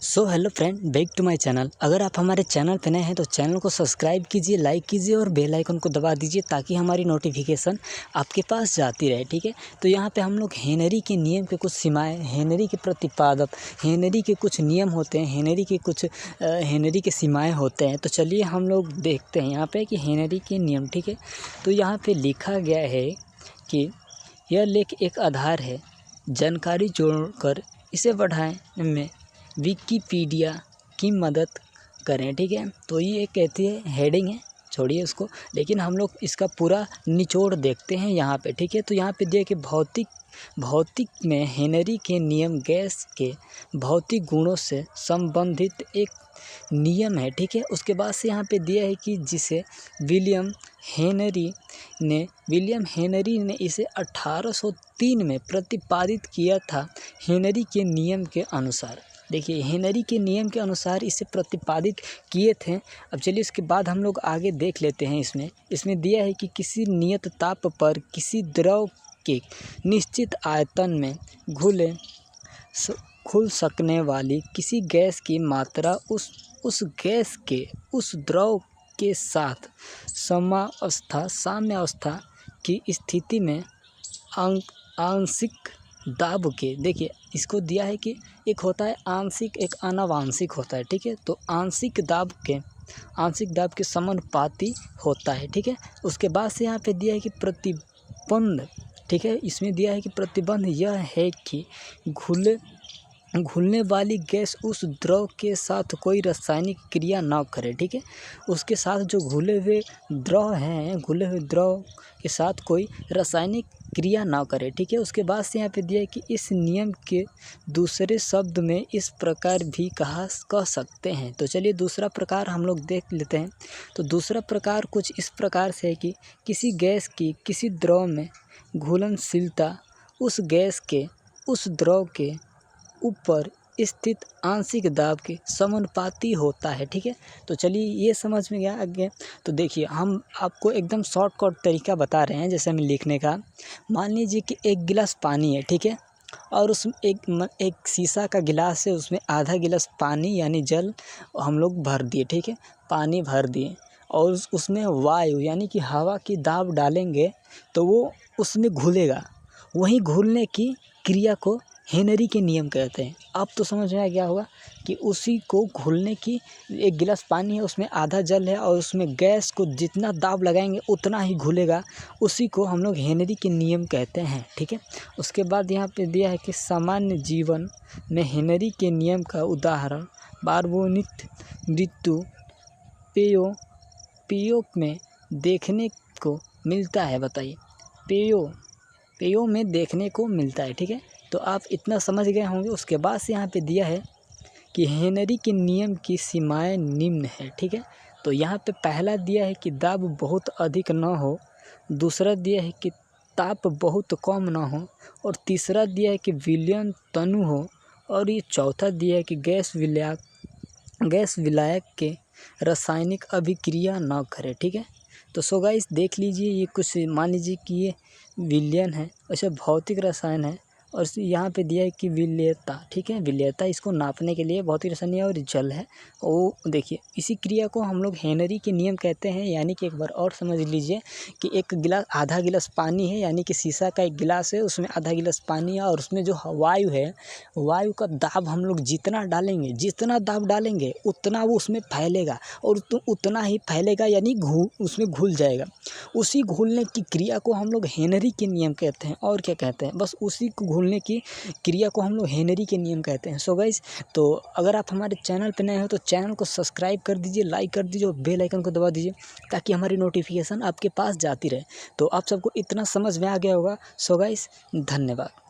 So hello friend, back to my channel. अगर आप हमारे चैनल पे नए हैं तो चैनल को सब्सक्राइब कीजिए, लाइक कीजिए और बेल आइकन को दबा दीजिए ताकि हमारी नोटिफिकेशन आपके पास जाती रहे। ठीक है, तो यहाँ पे हम लोग हेनरी के नियम के कुछ सीमाएं, हेनरी के प्रतिपादक, हेनरी के कुछ नियम होते हैं, हेनरी के सीमाएँ होते हैं। तो चलिए हम लोग देखते हैं यहाँ पर कि हेनरी के नियम। ठीक है, तो यहाँ पर लिखा गया है कि यह लेख एक आधार है, जानकारी जोड़कर इसे बढ़ाने में विकिपीडिया की मदद करें। ठीक है, तो ये एक कहती है हेडिंग है, छोड़िए उसको, लेकिन हम लोग इसका पूरा निचोड़ देखते हैं यहाँ पे। ठीक है, तो यहाँ पे दिया कि भौतिक में हेनरी के नियम गैस के भौतिक गुणों से संबंधित एक नियम है। ठीक है, उसके बाद से यहाँ पे दिया है कि जिसे विलियम हेनरी ने इसे 1803 में प्रतिपादित किया था। हेनरी के नियम के अनुसार, देखिए हेनरी के नियम के अनुसार इसे प्रतिपादित किए थे। अब चलिए इसके बाद हम लोग आगे देख लेते हैं। इसमें दिया है कि किसी नियत ताप पर किसी द्रव के निश्चित आयतन में घुल सकने वाली किसी गैस की मात्रा उस गैस के उस द्रव के साथ साम्यावस्था की स्थिति में आंशिक दाब के, देखिए इसको दिया है कि एक होता है आंशिक, एक अनावंशिक होता है। ठीक है, तो आंशिक दाब के समानुपाती होता है। ठीक है, उसके बाद से यहाँ पे दिया है कि प्रतिबंध। ठीक है, इसमें दिया है कि प्रतिबंध यह है कि घुलने वाली गैस उस द्रव के साथ कोई रासायनिक क्रिया ना करे। ठीक है, उसके साथ जो घुले हुए द्रव के साथ कोई रासायनिक क्रिया ना करे। ठीक है, उसके बाद से यहाँ पे दिया है कि इस नियम के दूसरे शब्द में इस प्रकार भी कह सकते हैं। तो चलिए दूसरा प्रकार हम लोग देख लेते हैं। तो दूसरा प्रकार कुछ इस प्रकार से है कि किसी गैस की किसी द्रव में घुलनशीलता उस गैस के उस द्रव के ऊपर स्थित आंशिक दाब के समानुपाती होता है। ठीक है, तो चलिए ये समझ में गया आगे। तो देखिए हम आपको एकदम शॉर्टकट तरीका बता रहे हैं जैसे हमें लिखने का। मान लीजिए कि एक गिलास पानी है, ठीक है, और उसमें एक शीशा का गिलास है, उसमें आधा गिलास पानी यानी जल हम लोग भर दिए। ठीक है, पानी भर दिए और उसमें वायु यानी कि हवा की दाब डालेंगे तो वो उसमें घुलेगा। वहीं घुलने की क्रिया को हेनरी के नियम कहते हैं। अब तो समझ में आ गया होगा कि उसी को घुलने की, एक गिलास पानी है उसमें आधा जल है और उसमें गैस को जितना दाब लगाएंगे उतना ही घुलेगा, उसी को हम लोग हेनरी के नियम कहते हैं। ठीक है, उसके बाद यहाँ पे दिया है कि सामान्य जीवन में हेनरी के नियम का उदाहरण कार्बोनित मृत्यु पेयों में देखने को मिलता है। बताइए, पेयों में देखने को मिलता है। ठीक है, तो आप इतना समझ गए होंगे। उसके बाद से यहाँ पे दिया है कि हेनरी के नियम की सीमाएं निम्न है। ठीक है, तो यहाँ पे पहला दिया है कि दाब बहुत अधिक ना हो, दूसरा दिया है कि ताप बहुत कम ना हो, और तीसरा दिया है कि विलयन तनु हो, और ये चौथा दिया है कि गैस विलायक के रासायनिक अभिक्रिया ना करे। ठीक है, तो सो गाइस देख लीजिए, ये कुछ मान लीजिए कि ये विलयन है, वैसे भौतिक रसायन है, और यहाँ पे दिया है कि विलेयता। ठीक है, विलेयता इसको नापने के लिए भौतिक रसायन है, और जल है। वो देखिए इसी क्रिया को हम लोग हेनरी के नियम कहते हैं। यानी कि एक बार और समझ लीजिए कि आधा गिलास पानी है, यानी कि शीशा का एक गिलास है, उसमें आधा गिलास पानी है, और उसमें जो वायु है, वायु का दाब हम लोग जितना दाब डालेंगे उतना वो उसमें फैलेगा, और उतना ही फैलेगा यानी उसमें घुल जाएगा। उसी घुलने की क्रिया को हम लोग हेनरी के नियम कहते हैं। और क्या कहते हैं, बस उसी को घुलने की क्रिया को हम लोग हेनरी के नियम कहते हैं। सो गाइस, तो अगर आप हमारे चैनल पर नए हो तो चैनल को सब्सक्राइब कर दीजिए, लाइक कर दीजिए और बेल आइकन को दबा दीजिए ताकि हमारी नोटिफिकेशन आपके पास जाती रहे। तो आप सबको इतना समझ में आ गया होगा। सो गाइस, धन्यवाद।